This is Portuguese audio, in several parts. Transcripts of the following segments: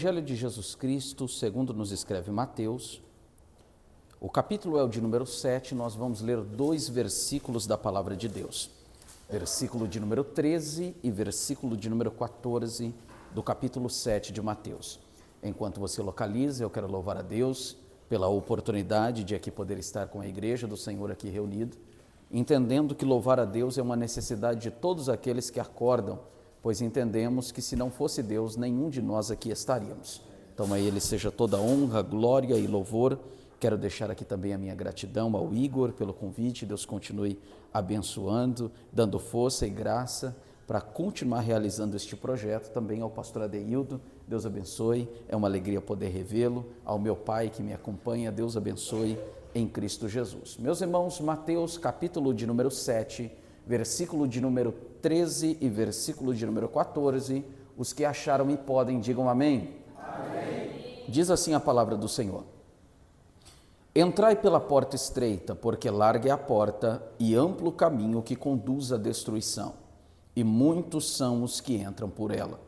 Evangelho de Jesus Cristo, segundo nos escreve Mateus, o capítulo é o de número 7, nós vamos ler 2 versículos da palavra de Deus. Versículo de número 13 e versículo de número 14 do capítulo 7 de Mateus. Enquanto você localiza, eu quero louvar a Deus pela oportunidade de aqui poder estar com a igreja do Senhor aqui reunida, entendendo que louvar a Deus é uma necessidade de todos aqueles que acordam, pois entendemos que se não fosse Deus, nenhum de nós aqui estaríamos. Então a Ele seja toda honra, glória e louvor. Quero deixar aqui também a minha gratidão ao Igor pelo convite. Deus continue abençoando, dando força e graça para continuar realizando este projeto. Também ao pastor Adeildo, Deus abençoe, é uma alegria poder revê-lo. Ao meu pai que me acompanha, Deus abençoe em Cristo Jesus. Meus irmãos, Mateus capítulo de número 7, versículo de número 13 e versículo de número 14, os que acharam e podem, digam amém. Amém. Diz assim a palavra do Senhor: Entrai pela porta estreita, porque larga é a porta e amplo o caminho que conduz à destruição, e muitos são os que entram por ela.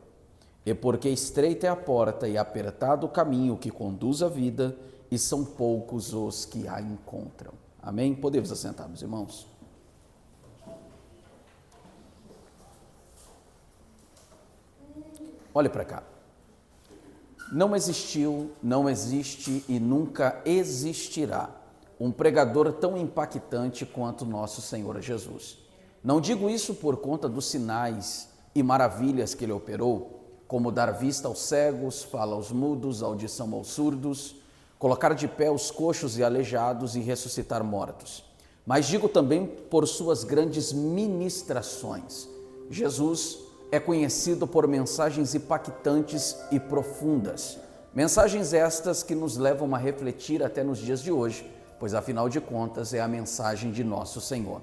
E porque estreita é a porta e apertado o caminho que conduz à vida, e são poucos os que a encontram. Amém? Podemos assentar, meus irmãos. Olhe para cá. Não existiu, não existe e nunca existirá um pregador tão impactante quanto nosso Senhor Jesus. Não digo isso por conta dos sinais e maravilhas que ele operou, como dar vista aos cegos, fala aos mudos, audição aos surdos, colocar de pé os coxos e aleijados e ressuscitar mortos. Mas digo também por suas grandes ministrações. Jesus é conhecido por mensagens impactantes e profundas. Mensagens estas que nos levam a refletir até nos dias de hoje, pois afinal de contas é a mensagem de nosso Senhor.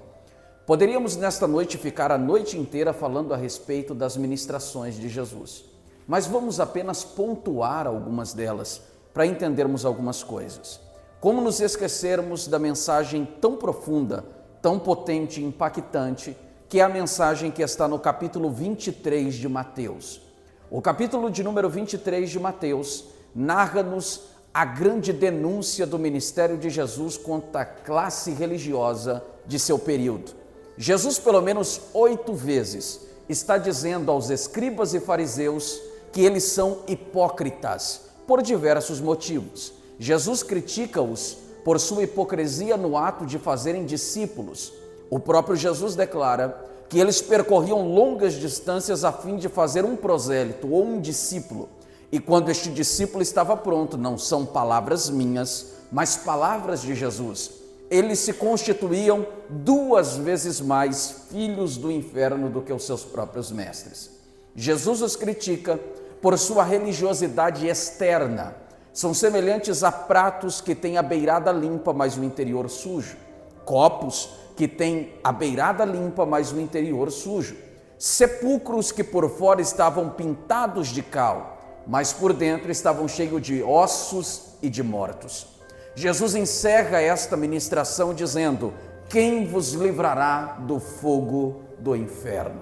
Poderíamos nesta noite ficar a noite inteira falando a respeito das ministrações de Jesus, mas vamos apenas pontuar algumas delas para entendermos algumas coisas. Como nos esquecermos da mensagem tão profunda, tão potente e impactante, que é a mensagem que está no capítulo 23 de Mateus. O capítulo de número 23 de Mateus narra-nos a grande denúncia do ministério de Jesus contra a classe religiosa de seu período. Jesus, pelo menos 8 vezes, está dizendo aos escribas e fariseus que eles são hipócritas, por diversos motivos. Jesus critica-os por sua hipocrisia no ato de fazerem discípulos. O próprio Jesus declara que eles percorriam longas distâncias a fim de fazer um prosélito ou um discípulo. E quando este discípulo estava pronto, não são palavras minhas, mas palavras de Jesus, eles se constituíam 2 vezes mais filhos do inferno do que os seus próprios mestres. Jesus os critica por sua religiosidade externa. São semelhantes a pratos que têm a beirada limpa, mas o interior sujo. Copos que têm a beirada limpa, mas o interior sujo. Sepulcros que por fora estavam pintados de cal, mas por dentro estavam cheios de ossos e de mortos. Jesus encerra esta ministração dizendo: quem vos livrará do fogo do inferno?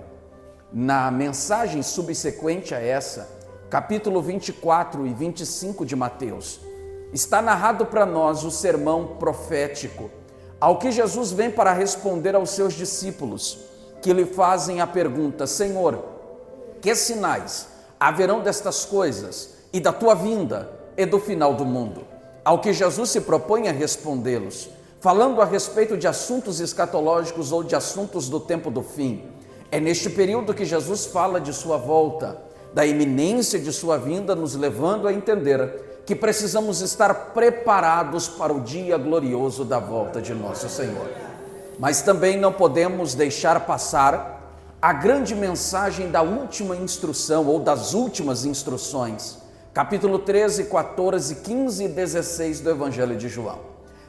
Na mensagem subsequente a essa, capítulo 24 e 25 de Mateus, está narrado para nós o sermão profético, ao que Jesus vem para responder aos seus discípulos, que lhe fazem a pergunta: Senhor, que sinais haverão destas coisas e da tua vinda e do final do mundo? Ao que Jesus se propõe a respondê-los, falando a respeito de assuntos escatológicos ou de assuntos do tempo do fim. É neste período que Jesus fala de sua volta, da iminência de sua vinda, nos levando a entender que precisamos estar preparados para o dia glorioso da volta de nosso Senhor. Mas também não podemos deixar passar a grande mensagem da última instrução ou das últimas instruções, capítulo 13, 14, 15 e 16 do Evangelho de João.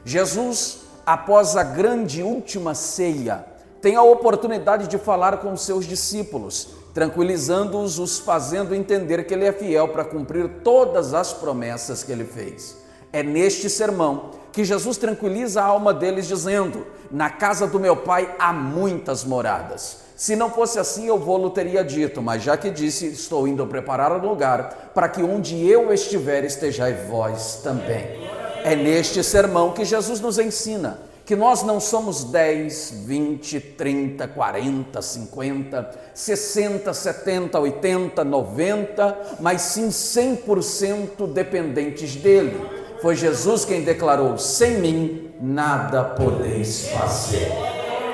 Jesus, após a grande última ceia, tem a oportunidade de falar com os seus discípulos, tranquilizando-os, os fazendo entender que ele é fiel para cumprir todas as promessas que ele fez. É neste sermão que Jesus tranquiliza a alma deles dizendo: na casa do meu pai há muitas moradas. Se não fosse assim, eu vou-lo teria dito, mas já que disse, estou indo preparar um lugar para que onde eu estiver estejais vós também. É neste sermão que Jesus nos ensina que nós não somos 10, 20, 30, 40, 50, 60, 70, 80, 90, mas sim 100% dependentes dele. Foi Jesus quem declarou: sem mim nada podeis fazer.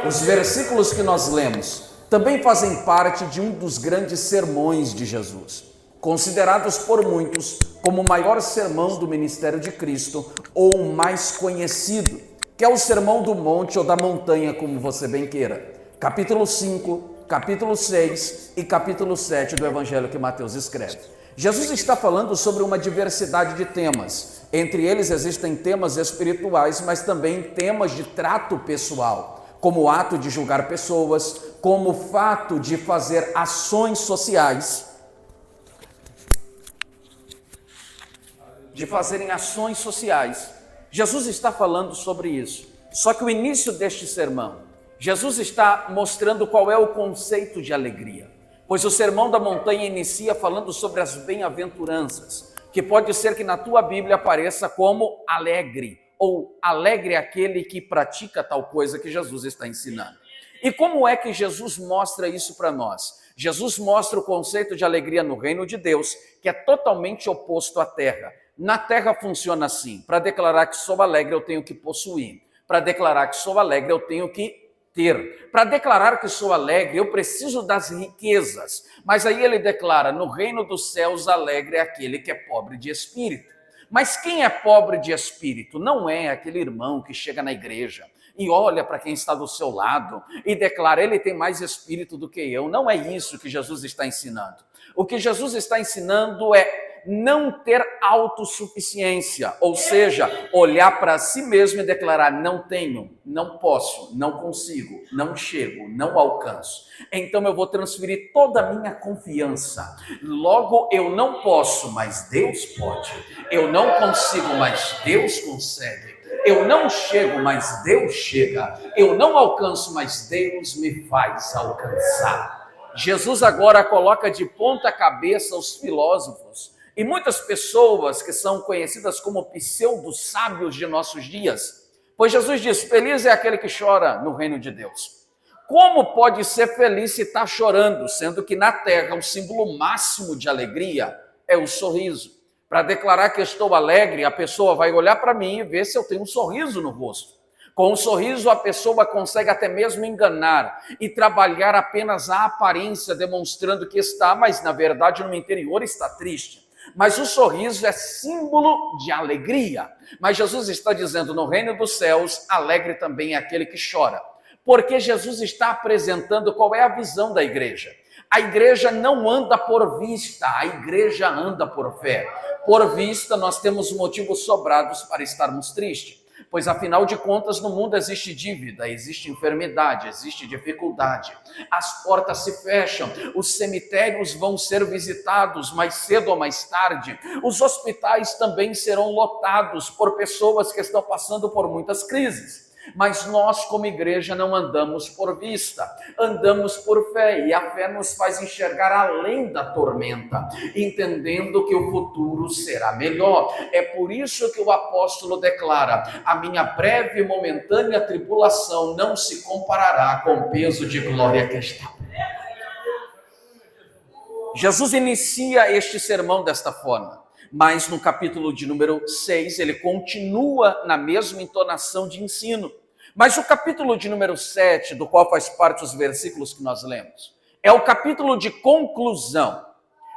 Os versículos que nós lemos também fazem parte de um dos grandes sermões de Jesus, considerados por muitos como o maior sermão do ministério de Cristo, ou o mais conhecido, que é o Sermão do Monte ou da Montanha, como você bem queira. Capítulo 5, capítulo 6 e capítulo 7 do Evangelho que Mateus escreve. Jesus está falando sobre uma diversidade de temas. Entre eles existem temas espirituais, mas também temas de trato pessoal, como o ato de julgar pessoas, como o fato de fazer ações sociais, Jesus está falando sobre isso. Só que o início deste sermão, Jesus está mostrando qual é o conceito de alegria, pois o Sermão da Montanha inicia falando sobre as bem-aventuranças, que pode ser que na tua Bíblia apareça como alegre, ou alegre é aquele que pratica tal coisa que Jesus está ensinando. E como é que Jesus mostra isso para nós? Jesus mostra o conceito de alegria no reino de Deus, que é totalmente oposto à terra. Na terra funciona assim: para declarar que sou alegre eu tenho que possuir, para declarar que sou alegre eu tenho que ter, para declarar que sou alegre eu preciso das riquezas. Mas aí ele declara: no reino dos céus alegre é aquele que é pobre de espírito. Mas quem é pobre de espírito? Não é aquele irmão que chega na igreja e olha para quem está do seu lado e declara: ele tem mais espírito do que eu. Não é isso que Jesus está ensinando. O que Jesus está ensinando é não ter autossuficiência, ou seja, olhar para si mesmo e declarar: não tenho, não posso, não consigo, não chego, não alcanço. Então eu vou transferir toda a minha confiança. Logo, eu não posso, mas Deus pode. Eu não consigo, mas Deus consegue. Eu não chego, mas Deus chega. Eu não alcanço, mas Deus me faz alcançar. Jesus agora coloca de ponta cabeça os filósofos e muitas pessoas que são conhecidas como pseudo-sábios de nossos dias. Pois Jesus diz: feliz é aquele que chora no reino de Deus. Como pode ser feliz se está chorando, sendo que na terra o símbolo máximo de alegria é o sorriso? Para declarar que estou alegre, a pessoa vai olhar para mim e ver se eu tenho um sorriso no rosto. Com um sorriso, a pessoa consegue até mesmo enganar e trabalhar apenas a aparência, demonstrando que está, mas na verdade no interior está triste. Mas o sorriso é símbolo de alegria. Mas Jesus está dizendo: no reino dos céus, alegre também é aquele que chora. Porque Jesus está apresentando qual é a visão da igreja. A igreja não anda por vista, a igreja anda por fé. Por vista, nós temos motivos sobrados para estarmos tristes, pois afinal de contas no mundo existe dívida, existe enfermidade, existe dificuldade. As portas se fecham, os cemitérios vão ser visitados mais cedo ou mais tarde. Os hospitais também serão lotados por pessoas que estão passando por muitas crises. Mas nós, como igreja, não andamos por vista, andamos por fé, e a fé nos faz enxergar além da tormenta, entendendo que o futuro será melhor. É por isso que o apóstolo declara: a minha breve e momentânea tribulação não se comparará com o peso de glória que está. Jesus inicia este sermão desta forma, mas no capítulo de número 6, ele continua na mesma entonação de ensino. Mas o capítulo de número 7, do qual faz parte os versículos que nós lemos, é o capítulo de conclusão.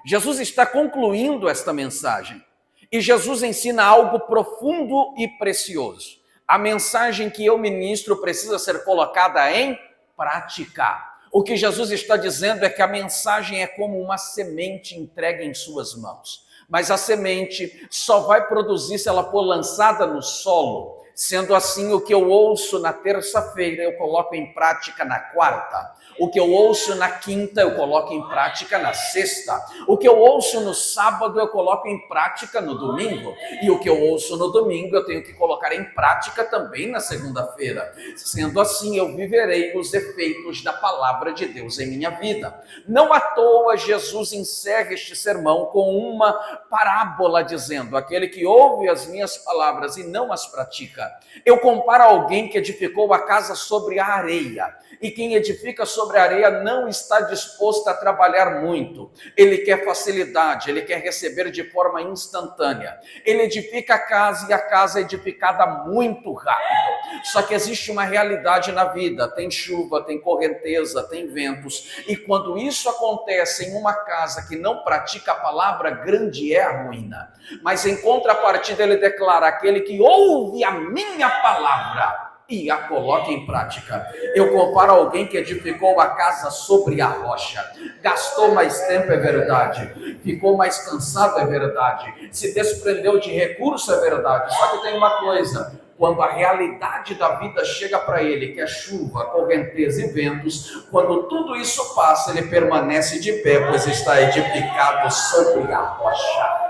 Jesus está concluindo esta mensagem. E Jesus ensina algo profundo e precioso. A mensagem que eu ministro precisa ser colocada em prática. O que Jesus está dizendo é que a mensagem é como uma semente entregue em suas mãos. Mas a semente só vai produzir se ela for lançada no solo, Sendo assim, o que eu ouço na terça-feira, eu coloco em prática na quarta. O que eu ouço na quinta, eu coloco em prática na sexta. O que eu ouço no sábado, eu coloco em prática no domingo. E o que eu ouço no domingo, eu tenho que colocar em prática também na segunda-feira. Sendo assim, eu viverei os efeitos da palavra de Deus em minha vida. Não à toa, Jesus encerra este sermão com uma parábola dizendo: aquele que ouve as minhas palavras e não as pratica. Eu comparo alguém que edificou a casa sobre a areia. E quem edifica sobre a areia não está disposto a trabalhar muito. Ele quer facilidade, ele quer receber de forma instantânea. Ele edifica a casa e a casa é edificada muito rápido. Só que existe uma realidade na vida: tem chuva, tem correnteza, tem ventos. E quando isso acontece em uma casa que não pratica a palavra, grande é a ruína. Mas em contrapartida ele declara: aquele que ouve a minha palavra e a coloca em prática. Eu comparo alguém que edificou a casa sobre a rocha. Gastou mais tempo, é verdade. Ficou mais cansado, é verdade. Se desprendeu de recurso, é verdade. Só que tem uma coisa: quando a realidade da vida chega para ele, que é chuva, correnteza e ventos, quando tudo isso passa, ele permanece de pé, pois está edificado sobre a rocha.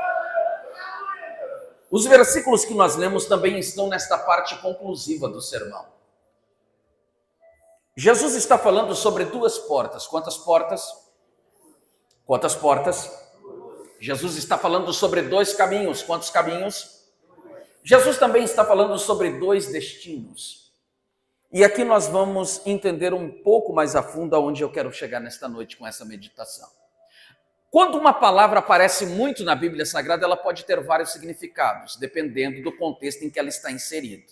Os versículos que nós lemos também estão nesta parte conclusiva do sermão. Jesus está falando sobre duas portas. Quantas portas? Quantas portas? Jesus está falando sobre dois caminhos. Quantos caminhos? Jesus também está falando sobre dois destinos. E aqui nós vamos entender um pouco mais a fundo aonde eu quero chegar nesta noite com essa meditação. Quando uma palavra aparece muito na Bíblia Sagrada, ela pode ter vários significados, dependendo do contexto em que ela está inserida.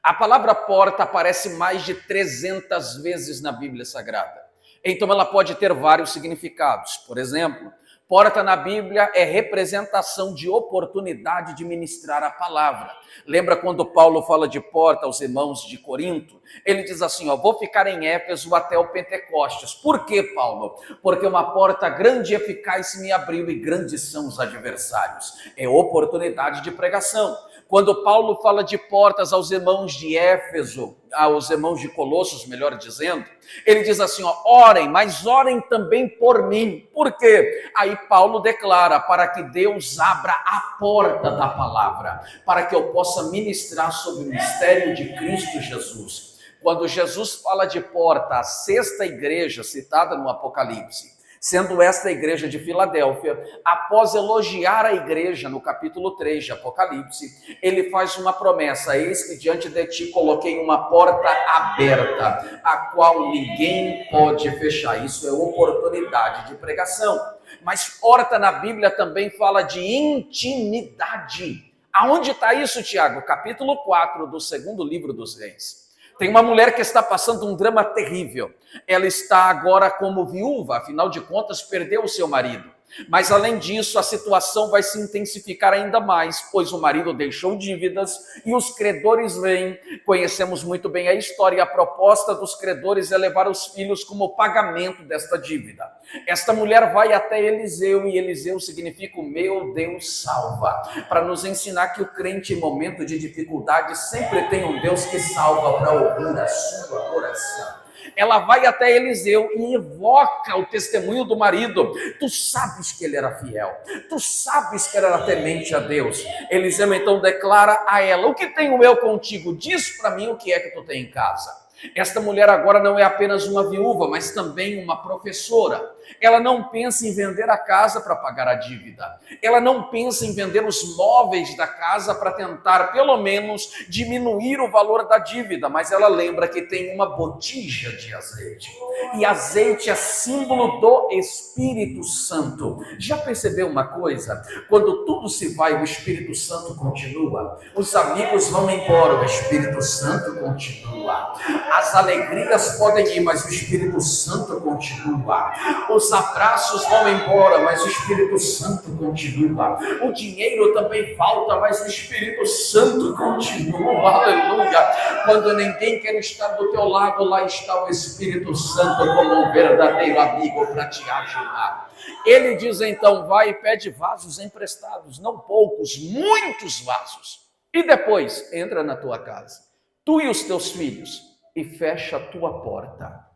A palavra porta aparece mais de 300 vezes na Bíblia Sagrada. Então ela pode ter vários significados. Por exemplo, porta na Bíblia é representação de oportunidade de ministrar a palavra. Lembra quando Paulo fala de porta aos irmãos de Corinto? Ele diz assim: vou ficar em Éfeso até o Pentecostes. Por quê, Paulo? Porque uma porta grande e eficaz se me abriu e grandes são os adversários. É oportunidade de pregação. Quando Paulo fala de portas aos irmãos de Éfeso, aos irmãos de Colossos, melhor dizendo, ele diz assim: orem, mas orem também por mim. Por quê? Aí Paulo declara: para que Deus abra a porta da palavra, para que eu possa ministrar sobre o mistério de Cristo Jesus. Quando Jesus fala de porta, a sexta igreja citada no Apocalipse, sendo esta a igreja de Filadélfia, após elogiar a igreja no capítulo 3 de Apocalipse, ele faz uma promessa: eis que diante de ti coloquei uma porta aberta, a qual ninguém pode fechar. Isso é oportunidade de pregação. Mas porta na Bíblia também fala de intimidade. Aonde está isso, Tiago? Capítulo 4 do segundo livro dos Reis. Tem uma mulher que está passando um drama terrível. Ela está agora como viúva, afinal de contas perdeu o seu marido. Mas além disso, a situação vai se intensificar ainda mais, pois o marido deixou dívidas e os credores vêm. Conhecemos muito bem a história e a proposta dos credores é levar os filhos como pagamento desta dívida. Esta mulher vai até Eliseu, e Eliseu significa o meu Deus salva, para nos ensinar que o crente em momento de dificuldade sempre tem um Deus que salva para ouvir a sua oração. Ela vai até Eliseu e evoca o testemunho do marido. Tu sabes que ele era fiel, tu sabes que ele era temente a Deus. Eliseu então declara a ela: o que tenho eu contigo? Diz para mim o que é que tu tem em casa. Esta mulher agora não é apenas uma viúva, mas também uma professora. Ela não pensa em vender a casa para pagar a dívida. Ela não pensa em vender os móveis da casa para tentar, pelo menos, diminuir o valor da dívida. Mas ela lembra que tem uma botija de azeite. E azeite é símbolo do Espírito Santo. Já percebeu uma coisa? Quando tudo se vai, o Espírito Santo continua. Os amigos vão embora, o Espírito Santo continua. As alegrias podem ir, mas o Espírito Santo continua. Os abraços vão embora, mas o Espírito Santo continua. O dinheiro também falta, mas o Espírito Santo continua. Aleluia! Quando ninguém quer estar do teu lado, lá está o Espírito Santo como um verdadeiro amigo para te ajudar. Ele diz então: vai e pede vasos emprestados, não poucos, muitos vasos. E depois, entra na tua casa, tu e os teus filhos, e fecha a tua porta.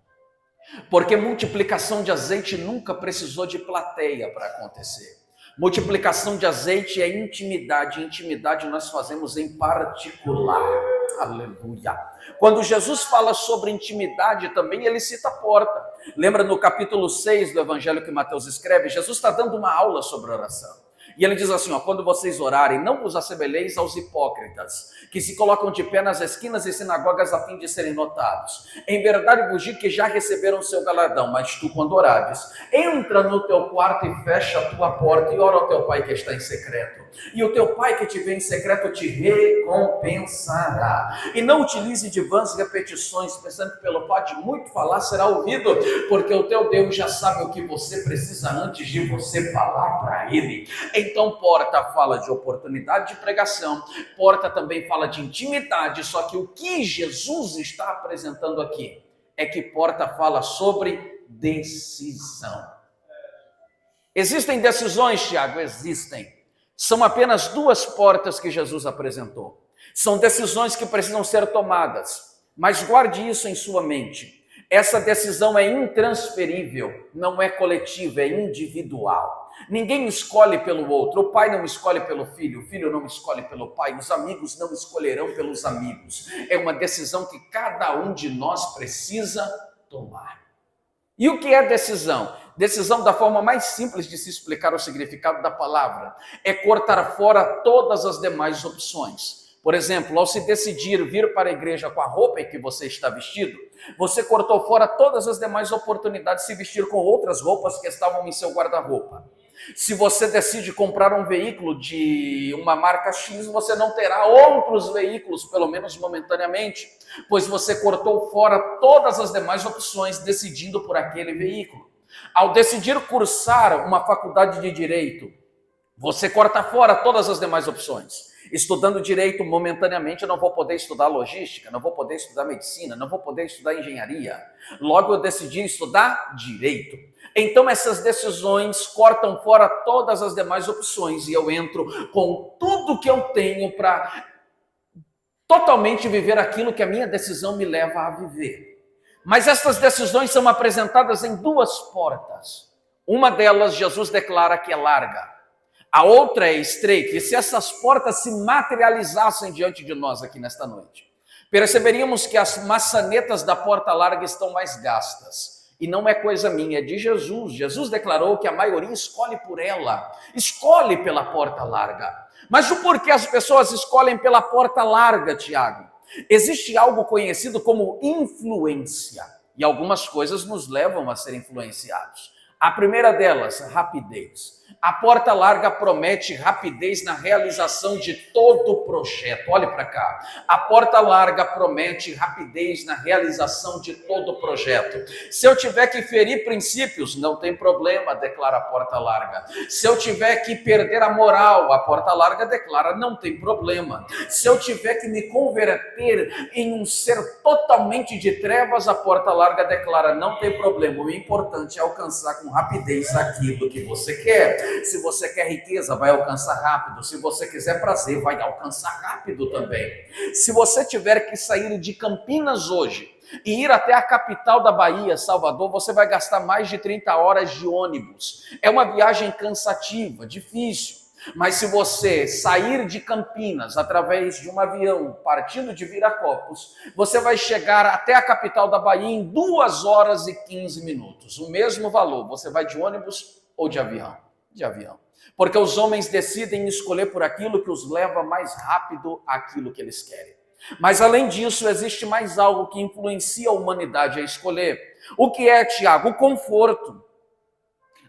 Porque multiplicação de azeite nunca precisou de plateia para acontecer. Multiplicação de azeite é intimidade. Intimidade nós fazemos em particular. Aleluia. Quando Jesus fala sobre intimidade também, ele cita a porta. Lembra no capítulo 6 do evangelho que Mateus escreve? Jesus está dando uma aula sobre oração. E ele diz assim, ó, quando vocês orarem, não vos assemelheis aos hipócritas, que se colocam de pé nas esquinas e sinagogas a fim de serem notados. Em verdade vos digo que já receberam o seu galardão, mas tu, quando orares, entra no teu quarto e fecha a tua porta e ora ao teu pai que está em secreto. E o teu pai que te vê em secreto te recompensará. E não utilize de vãs repetições, pensando que pelo fato de muito falar será ouvido, porque o teu Deus já sabe o que você precisa antes de você falar para ele. Então, porta fala de oportunidade de pregação, porta também fala de intimidade, só que o que Jesus está apresentando aqui é que porta fala sobre decisão. Existem decisões, Tiago? Existem. São apenas duas portas que Jesus apresentou. São decisões que precisam ser tomadas, mas guarde isso em sua mente. Essa decisão é intransferível, não é coletiva, é individual. Ninguém escolhe pelo outro, o pai não escolhe pelo filho, o filho não escolhe pelo pai, os amigos não escolherão pelos amigos. É uma decisão que cada um de nós precisa tomar. E o que é decisão? Decisão, da forma mais simples de se explicar o significado da palavra, é cortar fora todas as demais opções. Por exemplo, ao se decidir vir para a igreja com a roupa em que você está vestido, você cortou fora todas as demais oportunidades de se vestir com outras roupas que estavam em seu guarda-roupa. Se você decide comprar um veículo de uma marca X, você não terá outros veículos, pelo menos momentaneamente, pois você cortou fora todas as demais opções decidindo por aquele veículo. Ao decidir cursar uma faculdade de direito, você corta fora todas as demais opções. Estudando direito, momentaneamente, eu não vou poder estudar logística, não vou poder estudar medicina, não vou poder estudar engenharia. Logo, eu decidi estudar direito. Então, essas decisões cortam fora todas as demais opções e eu entro com tudo que eu tenho para totalmente viver aquilo que a minha decisão me leva a viver. Mas essas decisões são apresentadas em duas portas. Uma delas, Jesus declara que é larga. A outra é estreita. E se essas portas se materializassem diante de nós aqui nesta noite, perceberíamos que as maçanetas da porta larga estão mais gastas. E não é coisa minha, é de Jesus. Jesus declarou que a maioria escolhe por ela, escolhe pela porta larga. Mas o porquê as pessoas escolhem pela porta larga, Tiago? Existe algo conhecido como influência. E algumas coisas nos levam a ser influenciados. A primeira delas, rapidez. A porta larga promete rapidez na realização de todo o projeto. Olhe para cá. A porta larga promete rapidez na realização de todo o projeto. Se eu tiver que ferir princípios, não tem problema, declara a porta larga. Se eu tiver que perder a moral, a porta larga declara, não tem problema. Se eu tiver que me converter em um ser totalmente de trevas, a porta larga declara, não tem problema. O importante é alcançar com rapidez aquilo que você quer. Se você quer riqueza, vai alcançar rápido. Se você quiser prazer, vai alcançar rápido também. Se você tiver que sair de Campinas hoje e ir até a capital da Bahia, Salvador, você vai gastar mais de 30 horas de ônibus. É uma viagem cansativa, difícil. Mas se você sair de Campinas através de um avião partindo de Viracopos, você vai chegar até a capital da Bahia em 2 horas e 15 minutos. O mesmo valor, você vai de ônibus ou de avião? De avião. Porque os homens decidem escolher por aquilo que os leva mais rápido àquilo que eles querem. Mas além disso, existe mais algo que influencia a humanidade a escolher. O que é, Tiago? O conforto.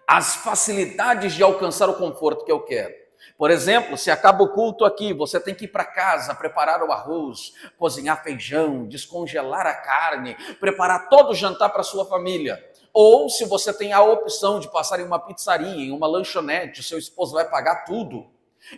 As facilidades de alcançar o conforto que eu quero. Por exemplo, se acaba o culto aqui, você tem que ir para casa, preparar o arroz, cozinhar feijão, descongelar a carne, preparar todo o jantar para a sua família. Ou se você tem a opção de passar em uma pizzaria, em uma lanchonete, seu esposo vai pagar tudo.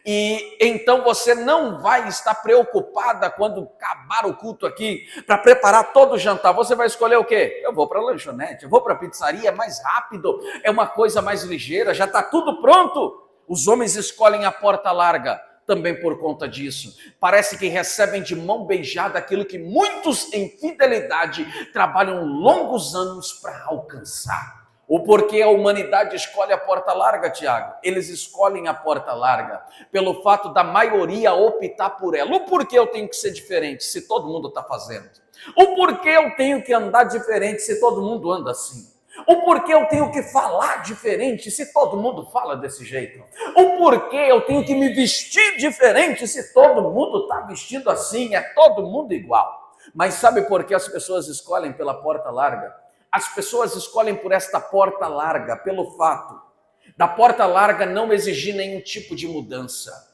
E então você não vai estar preocupada quando acabar o culto aqui para preparar todo o jantar. Você vai escolher o quê? Eu vou para a lanchonete, eu vou para a pizzaria, é mais rápido, é uma coisa mais ligeira, já está tudo pronto. Os homens escolhem a porta larga. também por conta disso. Parece que recebem de mão beijada aquilo que muitos em fidelidade trabalham longos anos para alcançar. O porquê a humanidade escolhe a porta larga, Tiago? Eles escolhem a porta larga pelo fato da maioria optar por ela. O porquê eu tenho que ser diferente se todo mundo está fazendo? O porquê eu tenho que andar diferente se todo mundo anda assim? O porquê eu tenho que falar diferente se todo mundo fala desse jeito? O porquê eu tenho que me vestir diferente se todo mundo está vestindo assim? É todo mundo igual. Mas sabe por que as pessoas escolhem pela porta larga? As pessoas escolhem por esta porta larga pelo fato da porta larga não exigir nenhum tipo de mudança.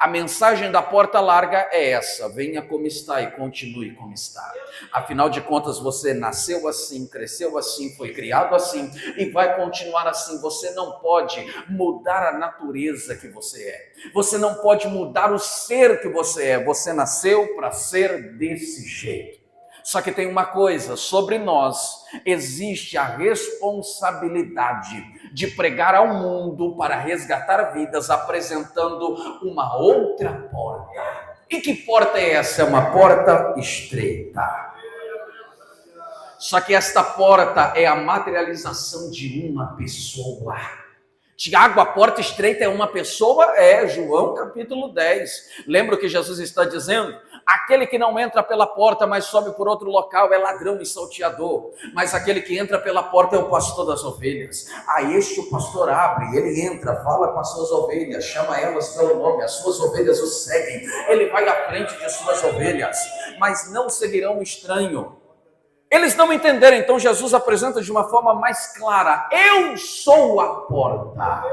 A mensagem da porta larga é essa: venha como está e continue como está. Afinal de contas, você nasceu assim, cresceu assim, foi criado assim e vai continuar assim. Você não pode mudar a natureza que você é. Você não pode mudar o ser que você é. Você nasceu para ser desse jeito. Só que tem uma coisa, sobre nós existe a responsabilidade de pregar ao mundo para resgatar vidas, apresentando uma outra porta. E que porta é essa? É uma porta estreita. Só que esta porta é a materialização de uma pessoa. Tiago, a porta estreita é uma pessoa? É, João capítulo 10. Lembra o que Jesus está dizendo? Aquele que não entra pela porta, mas sobe por outro local, é ladrão e salteador. Mas aquele que entra pela porta é o pastor das ovelhas. A este o pastor abre, ele entra, fala com as suas ovelhas, chama elas pelo nome, as suas ovelhas o seguem. Ele vai à frente de suas ovelhas, mas não seguirão o estranho. Eles não entenderam, então Jesus apresenta de uma forma mais clara: eu sou a porta.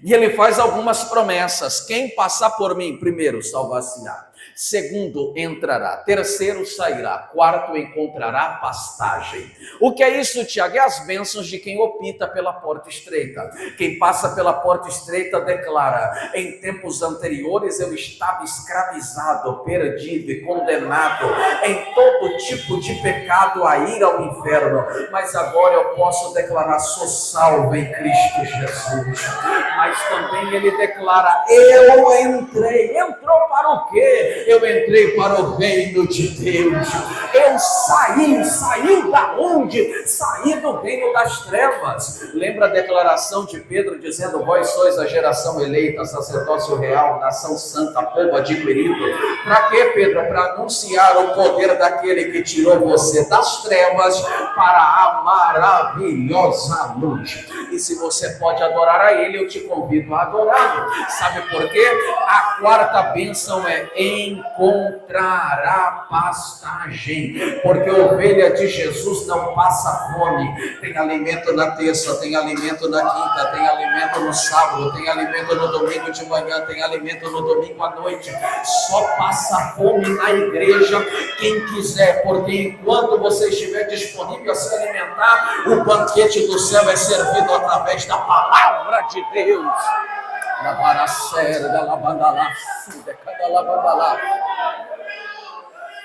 E ele faz algumas promessas: quem passar por mim, primeiro, salvar-se-á. Segundo, entrará. Terceiro, sairá. Quarto, encontrará pastagem. O que é isso, Tiago? É as bênçãos de quem opta pela porta estreita. Quem passa pela porta estreita declara: em tempos anteriores eu estava escravizado, perdido e condenado em todo tipo de pecado a ir ao inferno, mas agora eu posso declarar: sou salvo em Cristo Jesus. Mas também ele declara: eu entrei. Entrou para o quê? Eu entrei para o reino de Deus. Eu saí da onde? Saí do reino das trevas. Lembra a declaração de Pedro dizendo: vós sois a geração eleita, sacerdócio real, nação santa, povo adquirido. Para quê, Pedro? Para anunciar o poder daquele que tirou você das trevas para a maravilhosa luz. E se você pode adorar a ele, eu te convido a adorá-lo. Sabe por quê? A quarta bênção é encontrar a pastagem, porque a ovelha de Jesus não passa fome. Tem alimento na terça, tem alimento na quinta, tem alimento no sábado, tem alimento no domingo de manhã, tem alimento no domingo à noite. Só passa fome na igreja quem quiser, porque enquanto você estiver disponível a se alimentar, o banquete do céu é servido através da palavra de Deus.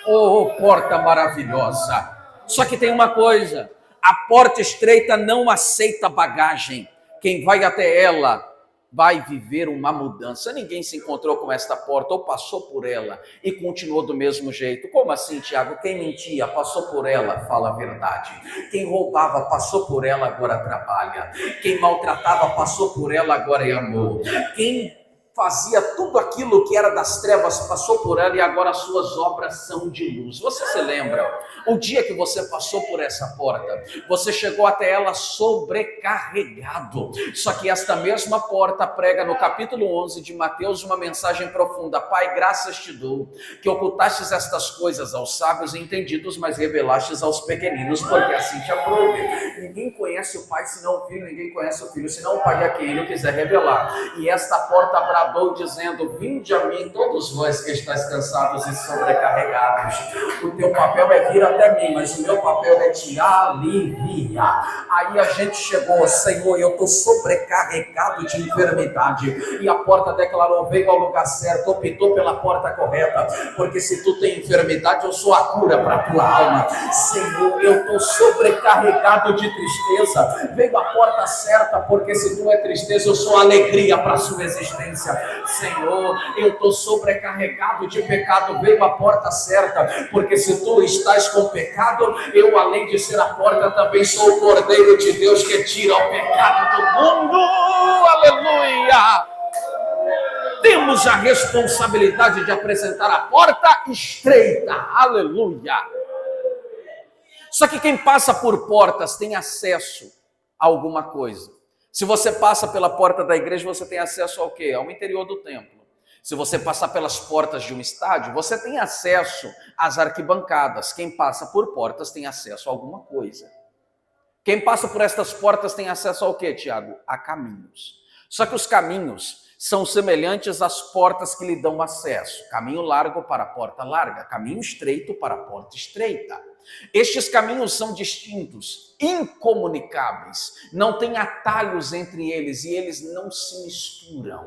Oh, porta maravilhosa. Só que tem uma coisa: a porta estreita não aceita bagagem. Quem vai até ela vai viver uma mudança. Ninguém se encontrou com esta porta ou passou por ela e continuou do mesmo jeito. Como assim, Tiago? Quem mentia passou por ela, fala a verdade. Quem roubava passou por ela, agora trabalha. Quem maltratava passou por ela, agora é amor. Quem fazia tudo aquilo que era das trevas passou por ela e agora as suas obras são de luz. Você se lembra? O dia que você passou por essa porta, você chegou até ela sobrecarregado. Só que esta mesma porta prega no capítulo 11 de Mateus uma mensagem profunda: Pai, graças te dou, que ocultastes estas coisas aos sábios e entendidos, mas revelastes aos pequeninos, porque assim te aprouve. Ninguém conhece o Pai senão o Filho, ninguém conhece o Filho senão o Pai a quem ele quiser revelar. E esta porta bradou dizendo: vinde a mim todos vós que estáis cansados e sobrecarregados. O teu papel é vir até mim, mas o meu papel é te aliviar. Aí a gente chegou: Senhor, eu estou sobrecarregado de enfermidade. E a porta declarou: veio ao lugar certo, optou pela porta correta, porque se tu tem enfermidade, eu sou a cura para a tua alma. Senhor, eu estou sobrecarregado de tristeza. Veio a porta certa, porque se tu é tristeza, eu sou alegria para a sua existência. Senhor, eu estou sobrecarregado de pecado, veio a porta certa, porque se tu estás com pecado, eu, além de ser a porta, também sou o Cordeiro de Deus que tira o pecado do mundo. Aleluia! Temos a responsabilidade de apresentar a porta estreita. Aleluia! Só que quem passa por portas tem acesso a alguma coisa. Se você passa pela porta da igreja, você tem acesso ao quê? Ao interior do templo. Se você passar pelas portas de um estádio, você tem acesso às arquibancadas. Quem passa por portas tem acesso a alguma coisa. Quem passa por estas portas tem acesso ao quê, Tiago? A caminhos. Só que os caminhos são semelhantes às portas que lhe dão acesso. Caminho largo para a porta larga, caminho estreito para a porta estreita. Estes caminhos são distintos, incomunicáveis, não tem atalhos entre eles e eles não se misturam.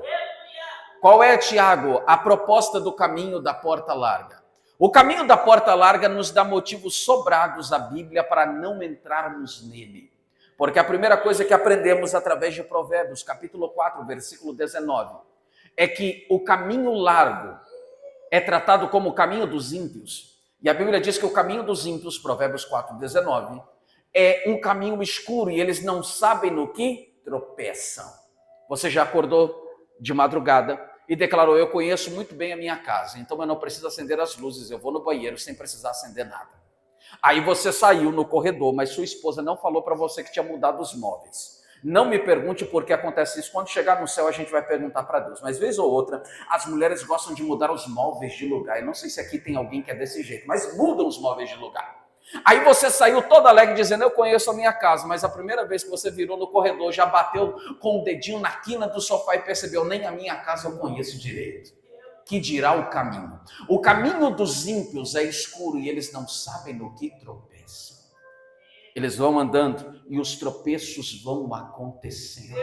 Qual é, Tiago, a proposta do caminho da porta larga? O caminho da porta larga nos dá motivos sobrados à Bíblia para não entrarmos nele. Porque a primeira coisa que aprendemos através de Provérbios, capítulo 4, versículo 19, é que o caminho largo é tratado como o caminho dos ímpios. E a Bíblia diz que o caminho dos ímpios, Provérbios 4, 19, é um caminho escuro e eles não sabem no que tropeçam. Você já acordou de madrugada e declarou: eu conheço muito bem a minha casa, então eu não preciso acender as luzes, eu vou no banheiro sem precisar acender nada. Aí você saiu no corredor, mas sua esposa não falou para você que tinha mudado os móveis. Não me pergunte por que acontece isso. Quando chegar no céu, a gente vai perguntar para Deus. Mas, vez ou outra, as mulheres gostam de mudar os móveis de lugar. Eu não sei se aqui tem alguém que é desse jeito, mas mudam os móveis de lugar. Aí você saiu todo alegre dizendo: eu conheço a minha casa. Mas a primeira vez que você virou no corredor, já bateu com o dedinho na quina do sofá e percebeu: nem a minha casa eu conheço direito. Que dirá o caminho? O caminho dos ímpios é escuro e eles não sabem no que tropeçam. Eles vão andando e os tropeços vão acontecendo.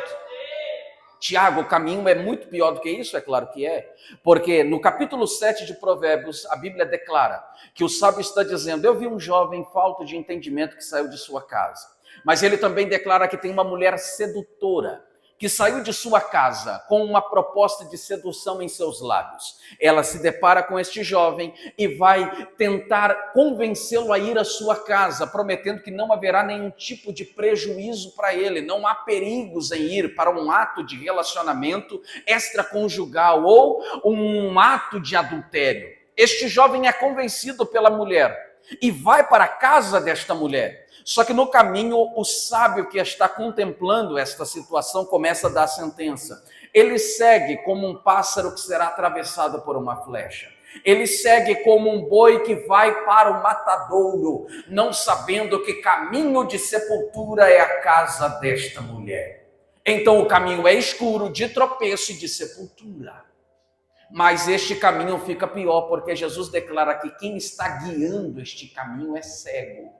Tiago, o caminho é muito pior do que isso, é claro que é. Porque no capítulo 7 de Provérbios, a Bíblia declara que o sábio está dizendo: eu vi um jovem falto de entendimento que saiu de sua casa. Mas ele também declara que tem uma mulher sedutora que saiu de sua casa com uma proposta de sedução em seus lábios. Ela se depara com este jovem e vai tentar convencê-lo a ir à sua casa, prometendo que não haverá nenhum tipo de prejuízo para ele, não há perigos em ir para um ato de relacionamento extraconjugal ou um ato de adultério. Este jovem é convencido pela mulher e vai para a casa desta mulher. Só que no caminho, o sábio que está contemplando esta situação começa a dar a sentença. Ele segue como um pássaro que será atravessado por uma flecha. Ele segue como um boi que vai para o matadouro, não sabendo que caminho de sepultura é a casa desta mulher. Então o caminho é escuro, de tropeço e de sepultura. Mas este caminho fica pior, porque Jesus declara que quem está guiando este caminho é cego.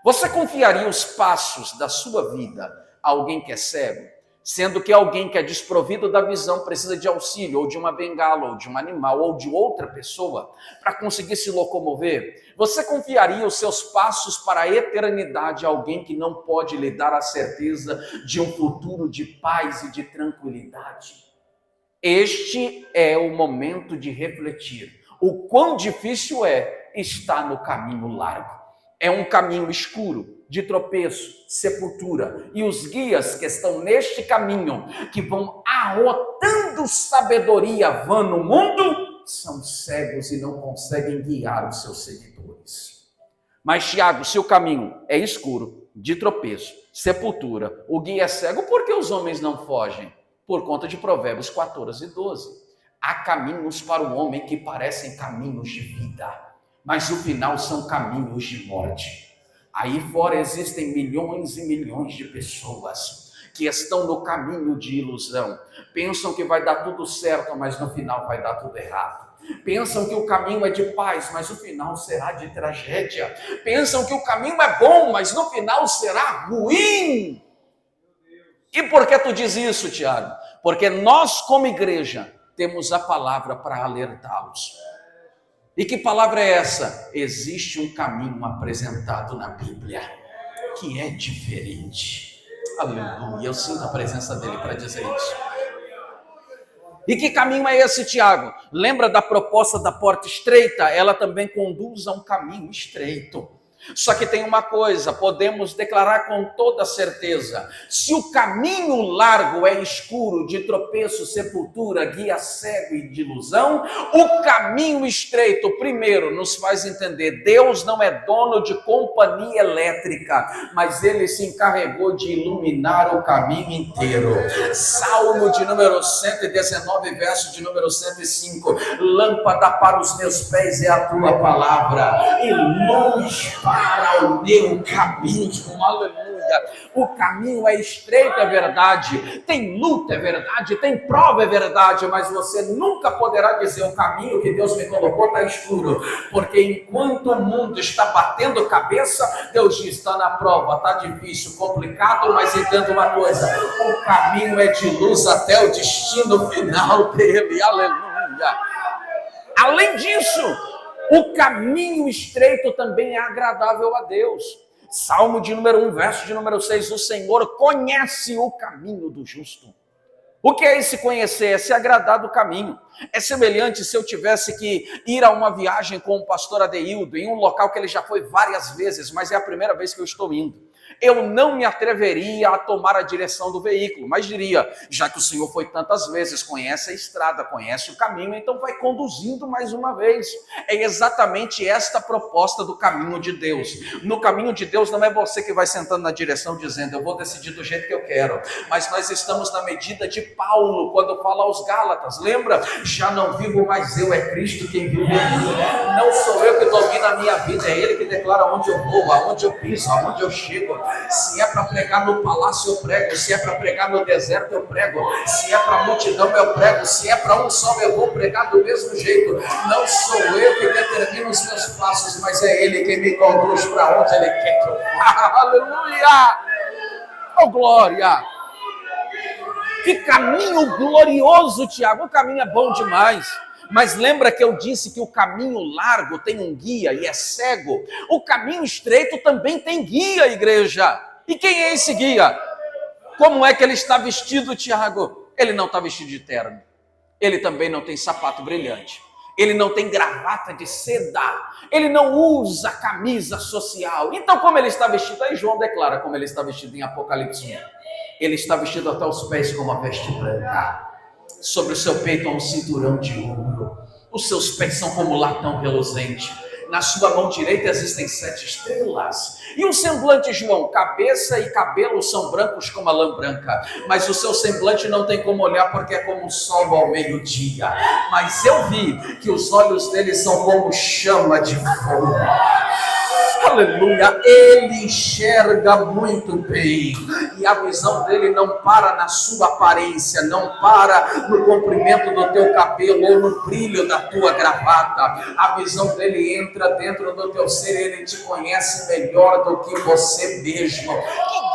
Você confiaria os passos da sua vida a alguém que é cego? Sendo que alguém que é desprovido da visão precisa de auxílio, ou de uma bengala, ou de um animal, ou de outra pessoa, para conseguir se locomover? Você confiaria os seus passos para a eternidade a alguém que não pode lhe dar a certeza de um futuro de paz e de tranquilidade? Este é o momento de refletir. O quão difícil é estar no caminho largo. É um caminho escuro, de tropeço, sepultura. E os guias que estão neste caminho, que vão arrotando sabedoria vã no mundo, são cegos e não conseguem guiar os seus seguidores. Mas, Tiago, se o caminho é escuro, de tropeço, sepultura, o guia é cego, por que os homens não fogem? Por conta de Provérbios 14 e 12. Há caminhos para o homem que parecem caminhos de vida, mas no final são caminhos de morte. Aí fora existem milhões e milhões de pessoas que estão no caminho de ilusão. Pensam que vai dar tudo certo, mas no final vai dar tudo errado. Pensam que o caminho é de paz, mas o final será de tragédia. Pensam que o caminho é bom, mas no final será ruim. E por que tu diz isso, Tiago? Porque nós, como igreja, temos a palavra para alertá-los. E que palavra é essa? Existe um caminho apresentado na Bíblia que é diferente. Aleluia, eu sinto a presença dele para dizer isso. E que caminho é esse, Tiago? Lembra da proposta da porta estreita? Ela também conduz a um caminho estreito. Só que tem uma coisa, podemos declarar com toda certeza: se o caminho largo é escuro, de tropeço, sepultura, guia cego e de ilusão, o caminho estreito, primeiro, nos faz entender: Deus não é dono de companhia elétrica, mas Ele se encarregou de iluminar o caminho inteiro. Salmo de número 119, verso de número 105: lâmpada para os meus pés é a tua palavra, e luz para o meu caminho. Aleluia. O caminho é estreito, é verdade, tem luta, é verdade, tem prova, é verdade, mas você nunca poderá dizer: o caminho que Deus me colocou está escuro, porque enquanto o mundo está batendo cabeça, Deus diz: está na prova, está difícil, complicado, mas entenda uma coisa: o caminho é de luz até o destino final dele. Aleluia. Além disso, o caminho estreito também é agradável a Deus. Salmo de número 1, verso de número 6: o Senhor conhece o caminho do justo. O que é esse conhecer? É se agradar do caminho. É semelhante se eu tivesse que ir a uma viagem com o pastor Adeildo, em um local que ele já foi várias vezes, mas é a primeira vez que eu estou indo. Eu não me atreveria a tomar a direção do veículo, mas diria: já que o Senhor foi tantas vezes, conhece a estrada, conhece o caminho, então vai conduzindo mais uma vez. É exatamente esta a proposta do caminho de Deus. No caminho de Deus não é você que vai sentando na direção dizendo: eu vou decidir do jeito que eu quero, mas nós estamos na medida de Paulo, quando fala aos Gálatas, lembra? Já não vivo mais eu, é Cristo quem vive em mim. Não sou eu que domino a minha vida, é Ele que declara onde eu vou, aonde eu piso, aonde eu chego. Se é para pregar no palácio, eu prego. Se é para pregar no deserto, eu prego. Se é para multidão, eu prego. Se é para um só, eu vou pregar do mesmo jeito. Não sou eu que determino os meus passos, mas é Ele que me conduz para onde Ele quer que eu vá. Aleluia! Oh, glória! Que caminho glorioso, Tiago. O caminho é bom demais. Mas lembra que eu disse que o caminho largo tem um guia e é cego? O caminho estreito também tem guia, igreja. E quem é esse guia? Como é que ele está vestido, Tiago? Ele não está vestido de terno. Ele também não tem sapato brilhante. Ele não tem gravata de seda. Ele não usa camisa social. Então, como ele está vestido? Aí João declara como ele está vestido em Apocalipse 1. Ele está vestido até os pés com uma veste branca. Sobre o seu peito há um cinturão de ouro. Os seus pés são como latão reluzente. Na sua mão direita existem 7 estrelas. E o semblante, João, cabeça e cabelo são brancos como a lã branca. Mas o seu semblante não tem como olhar, porque é como o sol ao meio-dia. Mas eu vi que os olhos dele são como chama de fogo. Aleluia, ele enxerga muito bem, e a visão dele não para na sua aparência, não para no comprimento do teu cabelo ou no brilho da tua gravata. A visão dele entra dentro do teu ser, ele te conhece melhor do que você mesmo.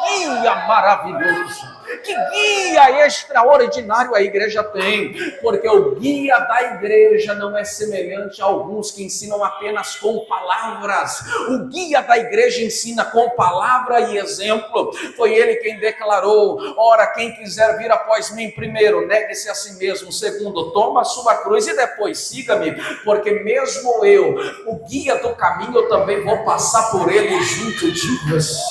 Que guia maravilhoso! Que guia extraordinário a igreja tem, porque o guia da igreja não é semelhante a alguns que ensinam apenas com palavras. O guia da igreja ensina com palavra e exemplo. Foi ele quem declarou: ora, quem quiser vir após mim, primeiro, negue-se a si mesmo, segundo, toma a sua cruz e depois siga-me, porque mesmo eu, o guia do caminho, eu também vou passar por ele junto de você.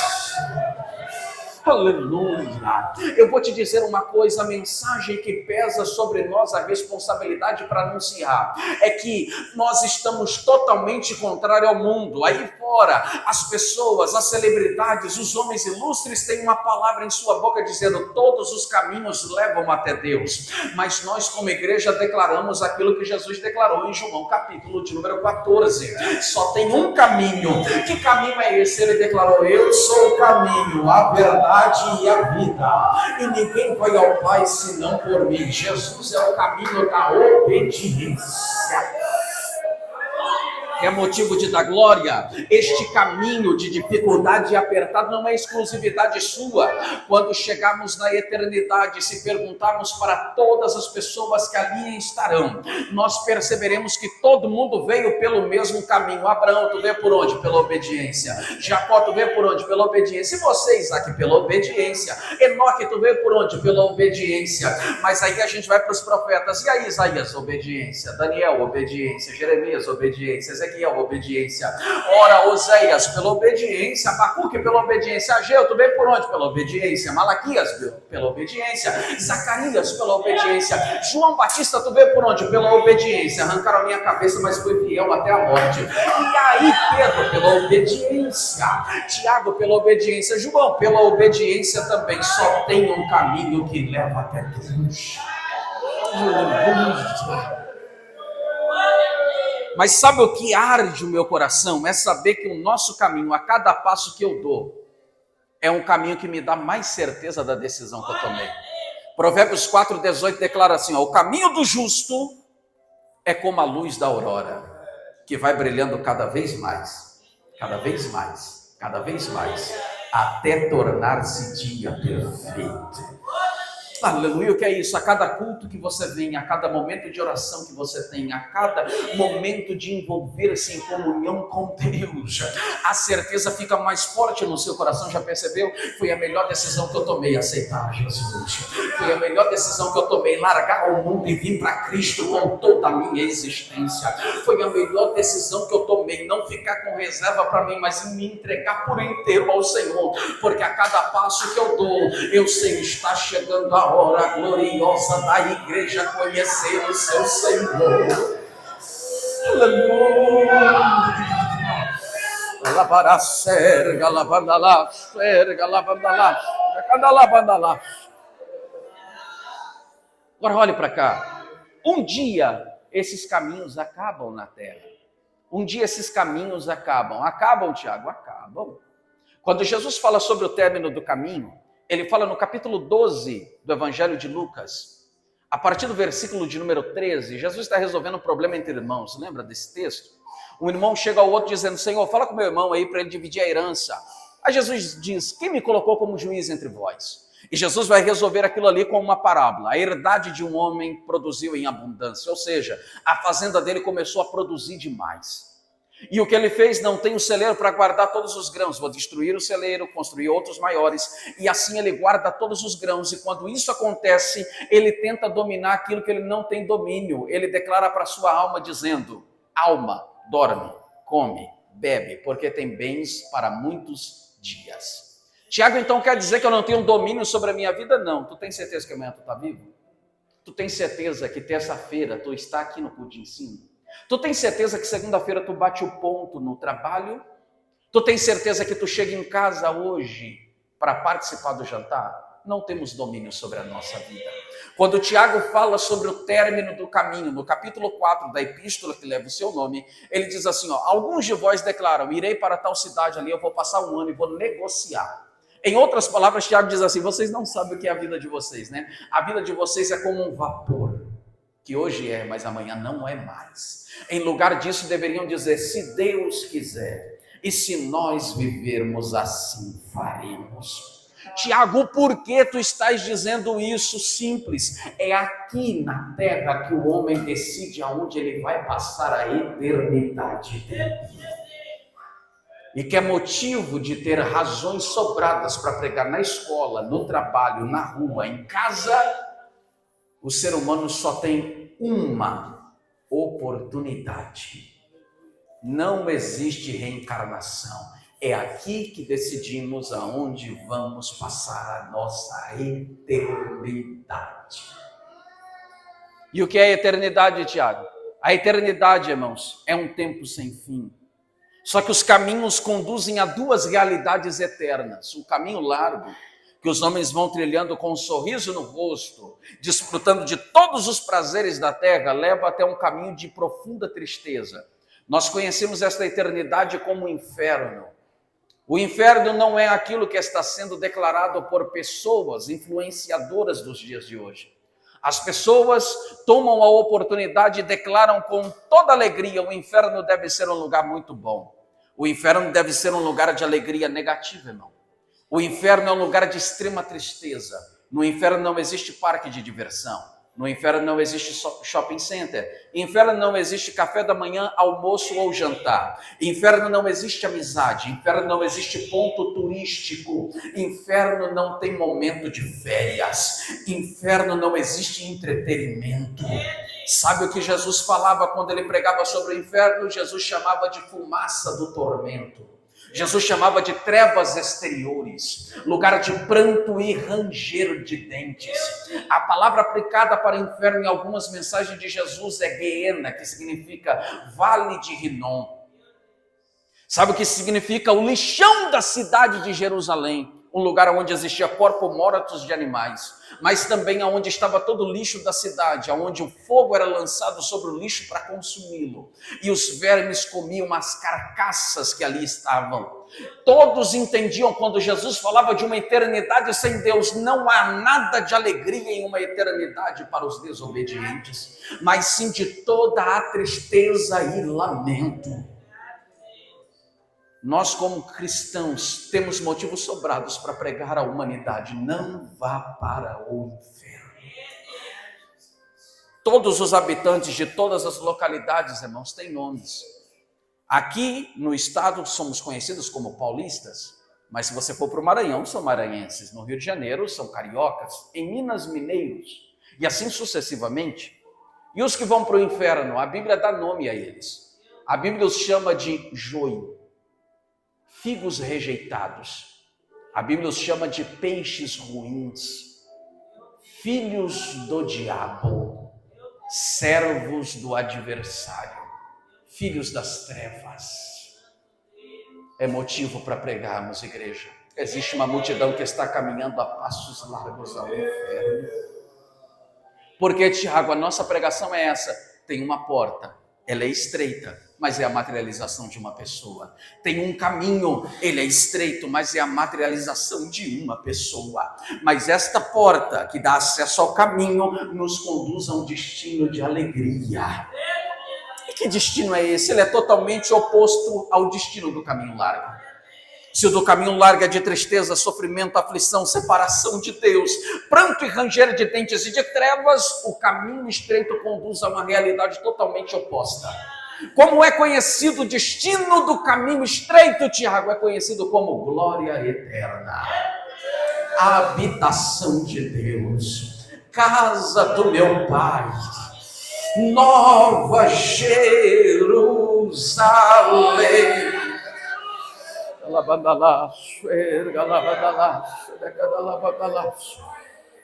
Aleluia! Eu vou te dizer uma coisa: a mensagem que pesa sobre nós, a responsabilidade para anunciar, é que nós estamos totalmente contrário ao mundo. Aí fora, as pessoas, as celebridades, os homens ilustres têm uma palavra em sua boca dizendo: todos os caminhos levam até Deus. Mas nós, como igreja, declaramos aquilo que Jesus declarou em João capítulo de número 14. Só tem um caminho. Que caminho é esse? Ele declarou: eu sou o caminho, a verdade e a vida, e ninguém vai ao Pai senão por mim. Jesus é o caminho da obediência. é motivo de dar glória. Este caminho de dificuldade e apertado não é exclusividade sua. Quando chegarmos na eternidade, se perguntarmos para todas as pessoas que ali estarão, nós perceberemos que todo mundo veio pelo mesmo caminho. Abraão, tu veio por onde? Pela obediência. Jacó, tu veio por onde? Pela obediência. E você, Isaac, pela obediência. Enoque, tu veio por onde? Pela obediência. Mas aí a gente vai para os profetas. E aí, Isaías, obediência. Daniel, obediência. Jeremias, obediência. Ezequiel, obediência. Ora, Oséias, pela obediência. Abacuque, pela obediência. Ageu, tu veio por onde? Pela obediência. Malaquias, pela obediência. Zacarias, pela obediência. João Batista, tu veio por onde? Pela obediência. Arrancaram a minha cabeça, mas fui fiel até a morte. E aí, Pedro, pela obediência. Tiago, pela obediência. João, pela obediência também. Só tem um caminho que leva até Deus. Mas sabe o que arde o meu coração? É saber que o nosso caminho, a cada passo que eu dou, é um caminho que me dá mais certeza da decisão que eu tomei. Provérbios 4,18 declara assim, ó, o caminho do justo é como a luz da aurora, que vai brilhando cada vez mais, cada vez mais, cada vez mais, até tornar-se dia perfeito. Aleluia, o que é isso? A cada culto que você vem, a cada momento de oração que você tem, a cada momento de envolver-se em comunhão com Deus, a certeza fica mais forte no seu coração. Já percebeu? Foi a melhor decisão que eu tomei, aceitar Jesus. Foi a melhor decisão que eu tomei, largar o mundo e vir para Cristo com toda a minha existência. Foi a melhor decisão que eu tomei, não ficar com reserva para mim, mas me entregar por inteiro ao Senhor, porque a cada passo que eu dou, eu sei, está chegando a hora gloriosa da igreja conhecer o seu Senhor. Aleluia. Lavará serga, lavandalá, serga, lavandalá, lavandalá. Agora olhe para cá. Um dia esses caminhos acabam na terra. Um dia esses caminhos acabam. Acabam, Tiago? Acabam. Quando Jesus fala sobre o término do caminho, ele fala no capítulo 12 do Evangelho de Lucas, a partir do versículo de número 13, Jesus está resolvendo um problema entre irmãos. Lembra desse texto? Um irmão chega ao outro dizendo, Senhor, fala com meu irmão aí para ele dividir a herança. Aí Jesus diz, quem me colocou como juiz entre vós? E Jesus vai resolver aquilo ali com uma parábola. A herdade de um homem produziu em abundância, ou seja, a fazenda dele começou a produzir demais. E o que ele fez? Não tem um celeiro para guardar todos os grãos. Vou destruir o celeiro, construir outros maiores. E assim ele guarda todos os grãos. E quando isso acontece, ele tenta dominar aquilo que ele não tem domínio. Ele declara para a sua alma dizendo, alma, dorme, come, bebe, porque tem bens para muitos dias. Tiago, então, quer dizer que eu não tenho domínio sobre a minha vida? Não. Tu tem certeza que amanhã tu está vivo? Tu tem certeza que terça-feira tu está aqui no culto de ensino? Tu tem certeza que segunda-feira tu bate o ponto no trabalho? Tu tem certeza que tu chega em casa hoje para participar do jantar? Não temos domínio sobre a nossa vida. Quando o Tiago fala sobre o término do caminho, no capítulo 4 da epístola que leva o seu nome, ele diz assim, ó, alguns de vós declaram, irei para tal cidade ali, eu vou passar um ano e vou negociar. Em outras palavras, Tiago diz assim, vocês não sabem o que é a vida de vocês, né? A vida de vocês é como um vapor, que hoje é, mas amanhã não é mais. Em lugar disso, deveriam dizer, se Deus quiser, e se nós vivermos assim, faremos. Tiago, por que tu estás dizendo isso? Simples, é aqui na terra que o homem decide aonde ele vai passar a eternidade dele. E que é motivo de ter razões sobradas para pregar na escola, no trabalho, na rua, em casa, o ser humano só tem uma oportunidade. Não existe reencarnação. É aqui que decidimos aonde vamos passar a nossa eternidade. E o que é a eternidade, Tiago? A eternidade, irmãos, é um tempo sem fim. Só que os caminhos conduzem a duas realidades eternas. O caminho largo, que os homens vão trilhando com um sorriso no rosto, desfrutando de todos os prazeres da terra, leva até um caminho de profunda tristeza. Nós conhecemos esta eternidade como o inferno. O inferno não é aquilo que está sendo declarado por pessoas influenciadoras dos dias de hoje. As pessoas tomam a oportunidade e declaram com toda alegria: o inferno deve ser um lugar muito bom. O inferno deve ser um lugar de alegria negativa, irmão. O inferno é um lugar de extrema tristeza. No inferno não existe parque de diversão. No inferno não existe shopping center. Inferno não existe café da manhã, almoço ou jantar. Inferno não existe amizade. Inferno não existe ponto turístico. Inferno não tem momento de férias. Inferno não existe entretenimento. Sabe o que Jesus falava quando ele pregava sobre o inferno? Jesus chamava de fumaça do tormento. Jesus chamava de trevas exteriores, lugar de pranto e ranger de dentes. A palavra aplicada para inferno em algumas mensagens de Jesus é Guiena, que significa Vale de Rinom. Sabe o que significa? O lixão da cidade de Jerusalém, um lugar onde existia corpos mortos de animais, mas também onde estava todo o lixo da cidade, onde o fogo era lançado sobre o lixo para consumi-lo, e os vermes comiam as carcaças que ali estavam. Todos entendiam quando Jesus falava de uma eternidade sem Deus, não há nada de alegria em uma eternidade para os desobedientes, mas sim de toda a tristeza e lamento. Nós, como cristãos, temos motivos sobrados para pregar à humanidade: não vá para o inferno. Todos os habitantes de todas as localidades, irmãos, têm nomes. Aqui no estado somos conhecidos como paulistas, mas se você for para o Maranhão, são maranhenses. No Rio de Janeiro, são cariocas. Em Minas, mineiros. E assim sucessivamente. E os que vão para o inferno, a Bíblia dá nome a eles. A Bíblia os chama de joio. Figos rejeitados. A Bíblia os chama de peixes ruins, filhos do diabo, servos do adversário, filhos das trevas. É motivo para pregarmos, igreja. Existe uma multidão que está caminhando a passos largos ao inferno. Porque, Tiago, a nossa pregação é essa: tem uma porta, ela é estreita, mas é a materialização de uma pessoa. Tem um caminho, ele é estreito, mas é a materialização de uma pessoa. Mas esta porta que dá acesso ao caminho nos conduz a um destino de alegria. E que destino é esse? Ele é totalmente oposto ao destino do caminho largo. Se o do caminho largo é de tristeza, sofrimento, aflição, separação de Deus, pranto e ranger de dentes e de trevas, o caminho estreito conduz a uma realidade totalmente oposta. Como é conhecido o destino do caminho estreito, Tiago? É conhecido como glória eterna, a habitação de Deus, casa do meu Pai, Nova Jerusalém.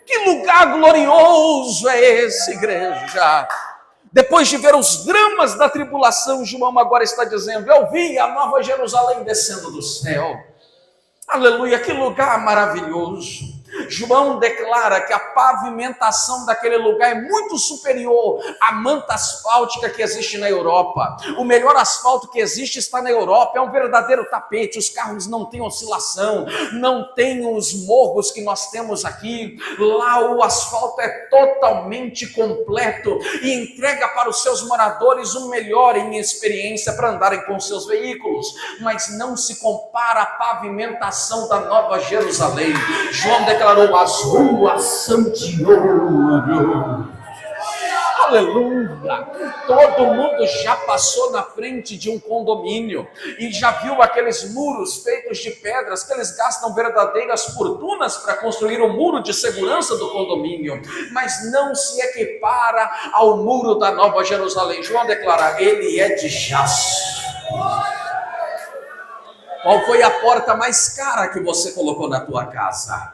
Que lugar glorioso é esse, igreja? Depois de ver os dramas da tribulação, João agora está dizendo: eu vi a Nova Jerusalém descendo do céu. Aleluia, que lugar maravilhoso. João declara que a pavimentação daquele lugar é muito superior à manta asfáltica que existe na Europa. O melhor asfalto que existe está na Europa, é um verdadeiro tapete, os carros não têm oscilação, não tem os morros que nós temos aqui. Lá o asfalto é totalmente completo e entrega para os seus moradores o melhor em experiência para andarem com seus veículos, mas não se compara à pavimentação da Nova Jerusalém. João declarou: as ruas são de ouro. Aleluia! Todo mundo já passou na frente de um condomínio e já viu aqueles muros feitos de pedras que eles gastam verdadeiras fortunas para construir o muro de segurança do condomínio, mas não se equipara ao muro da Nova Jerusalém. João declara: ele é de jaspe. Qual foi a porta mais cara que você colocou na tua casa?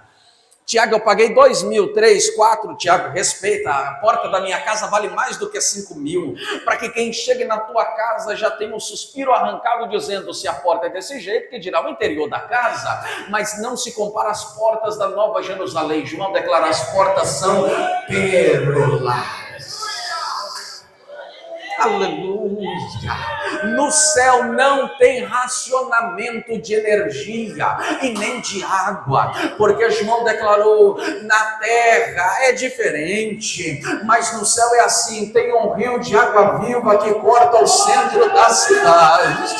Tiago, eu paguei 2.000, 3, 4, Tiago, respeita, a porta da minha casa vale mais do que 5.000, para que quem chegue na tua casa já tenha um suspiro arrancado dizendo: se a porta é desse jeito, que dirá o interior da casa. Mas não se compara às portas da Nova Jerusalém. João declara: as portas são pérolas. Aleluia! No céu não tem racionamento de energia e nem de água, porque João declarou: na terra é diferente, mas no céu é assim, tem um rio de água viva que corta o centro da cidade.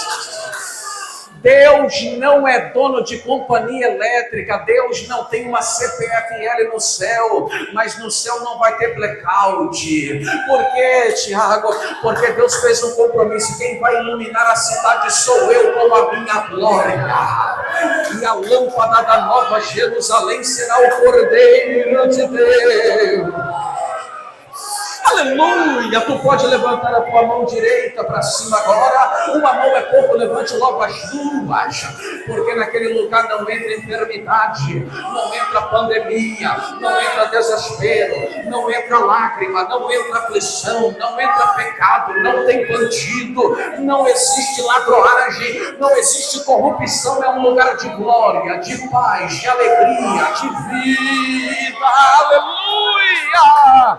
Deus não é dono de companhia elétrica, Deus não tem uma CPFL no céu, mas no céu não vai ter blackout. Por quê, Tiago? Porque Deus fez um compromisso: quem vai iluminar a cidade sou eu com a minha glória. E a lâmpada da Nova Jerusalém será o Cordeiro de Deus. Aleluia! Tu pode levantar a tua mão direita para cima agora. Uma mão é pouco, levante logo as duas, porque naquele lugar não entra enfermidade, não entra pandemia, não entra desespero, não entra lágrima, não entra aflição, não entra pecado, não tem bandido, não existe ladroagem, não existe corrupção. É um lugar de glória, de paz, de alegria, de vida. Aleluia!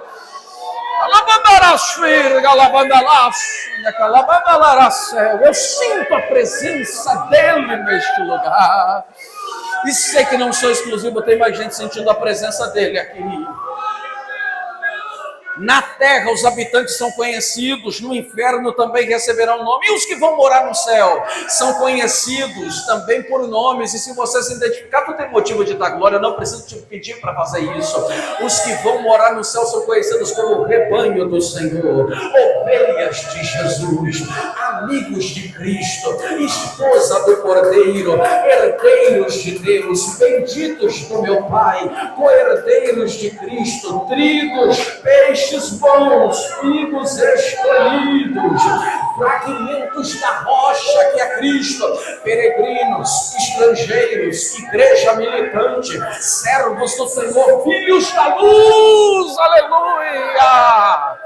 Eu sinto a presença dele neste lugar. E sei que não sou exclusivo, tem mais gente sentindo a presença dele aqui. Na terra os habitantes são conhecidos, no inferno também receberão nome. E os que vão morar no céu são conhecidos também por nomes. E se você se identificar, tu tem motivo de dar glória, não preciso te pedir para fazer isso. Os que vão morar no céu são conhecidos como o rebanho do Senhor, ovelhas de Jesus, amigos de Cristo, esposa do Cordeiro, herdeiros de Deus, benditos do meu Pai, co-herdeiros de Cristo, trigos, peixes bons, figos escolhidos, fragmentos da rocha que é Cristo, peregrinos, estrangeiros, igreja militante, servos do Senhor, filhos da luz, aleluia!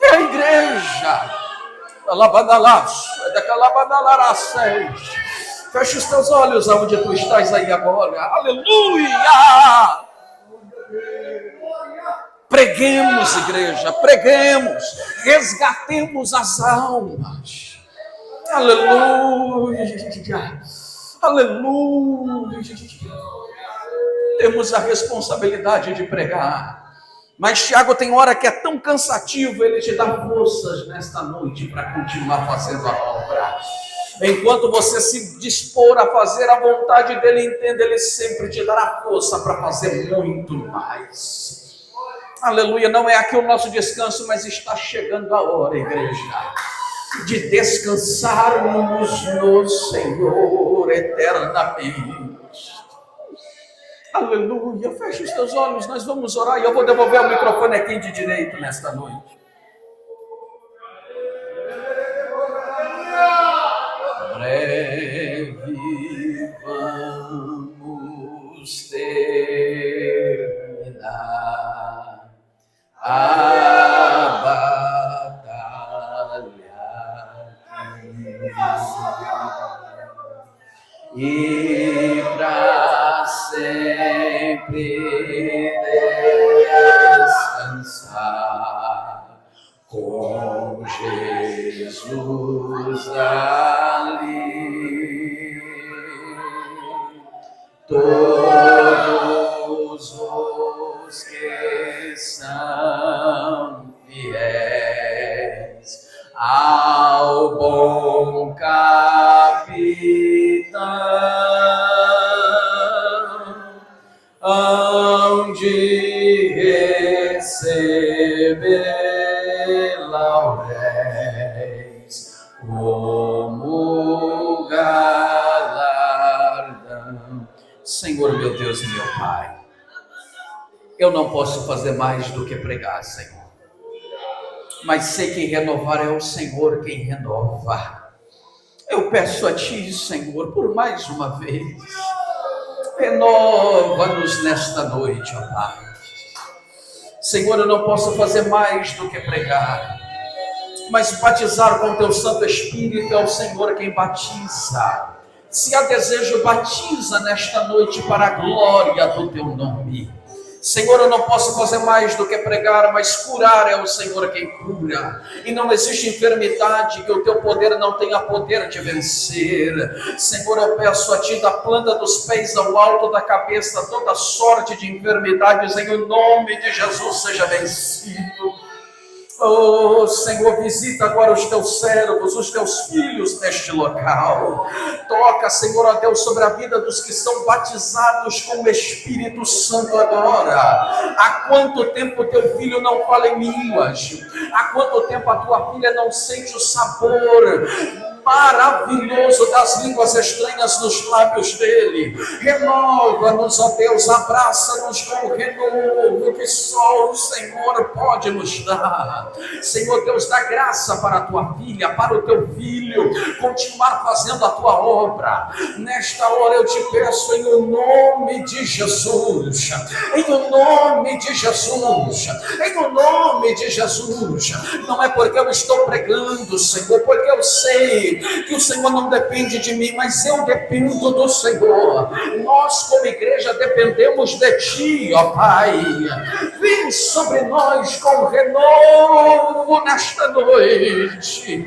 É a igreja. Feche os teus olhos aonde tu estás aí agora, aleluia! Preguemos, igreja, preguemos, resgatemos as almas. Aleluia, aleluia. Temos a responsabilidade de pregar. Mas Tiago, tem hora que é tão cansativo, ele te dá forças nesta noite para continuar fazendo a obra. Enquanto você se dispor a fazer a vontade dele, entenda, ele sempre te dará força para fazer muito mais. Aleluia, não é aqui o nosso descanso, mas está chegando a hora, igreja, de descansarmos no Senhor eternamente. Aleluia, feche os teus olhos, nós vamos orar e eu vou devolver o microfone a quem de direito nesta noite. Breve vamos terminar a batalha e para sempre descansar com Jesus ali. Todos os que são fiéis ao bom capitão hão de receber lauréis como galardão. Senhor, meu Deus e meu Pai, eu não posso fazer mais do que pregar, Senhor, mas sei que renovar é o Senhor quem renova. Eu peço a Ti, Senhor, por mais uma vez, renova-nos nesta noite, ó Pai. Senhor, eu não posso fazer mais do que pregar, mas batizar com Teu Santo Espírito é o Senhor quem batiza. Se há desejo, batiza nesta noite para a glória do Teu nome. Senhor, eu não posso fazer mais do que pregar, mas curar é o Senhor quem cura. E não existe enfermidade que o teu poder não tenha poder de vencer. Senhor, eu peço a ti da planta dos pés ao alto da cabeça, toda sorte de enfermidades em nome de Jesus seja vencido. Oh, Senhor, visita agora os teus servos, os teus filhos neste local. Toca, Senhor, ó Deus, sobre a vida dos que são batizados com o Espírito Santo agora. Há quanto tempo teu filho não fala em línguas? Há quanto tempo a tua filha não sente o sabor maravilhoso das línguas estranhas nos lábios dele? Renova-nos, ó Deus, abraça-nos com o renovo que só o Senhor pode nos dar. Senhor Deus, dá graça para a tua filha, para o teu filho, continuar fazendo a tua obra. Nesta hora eu te peço em nome de Jesus, em nome de Jesus, em nome de Jesus. Não é porque eu estou pregando, Senhor, porque eu sei que o Senhor não depende de mim, mas eu dependo do Senhor. Nós como igreja dependemos de ti, ó Pai. Vem sobre nós com renovo nesta noite,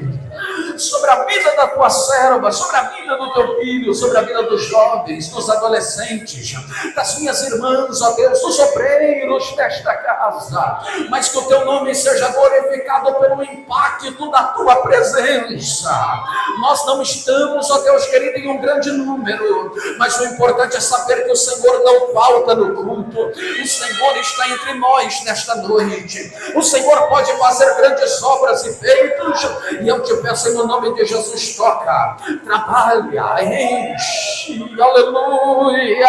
sobre a vida da tua serva, sobre a vida do teu filho, sobre a vida dos jovens, dos adolescentes, das minhas irmãs, ó Deus, dos obreiros desta casa, mas que o teu nome seja glorificado pelo impacto da tua presença. Nós não estamos, ó Deus querido, em um grande número, mas o importante é saber que o Senhor não falta no culto, o Senhor está entre nós nesta noite, o Senhor pode fazer grandes obras e feitos, e eu te peço em nome de Jesus, toca, trabalha, enche, aleluia,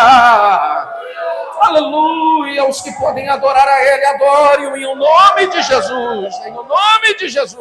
aleluia. Os que podem adorar a Ele, adore-o em nome de Jesus, em nome de Jesus.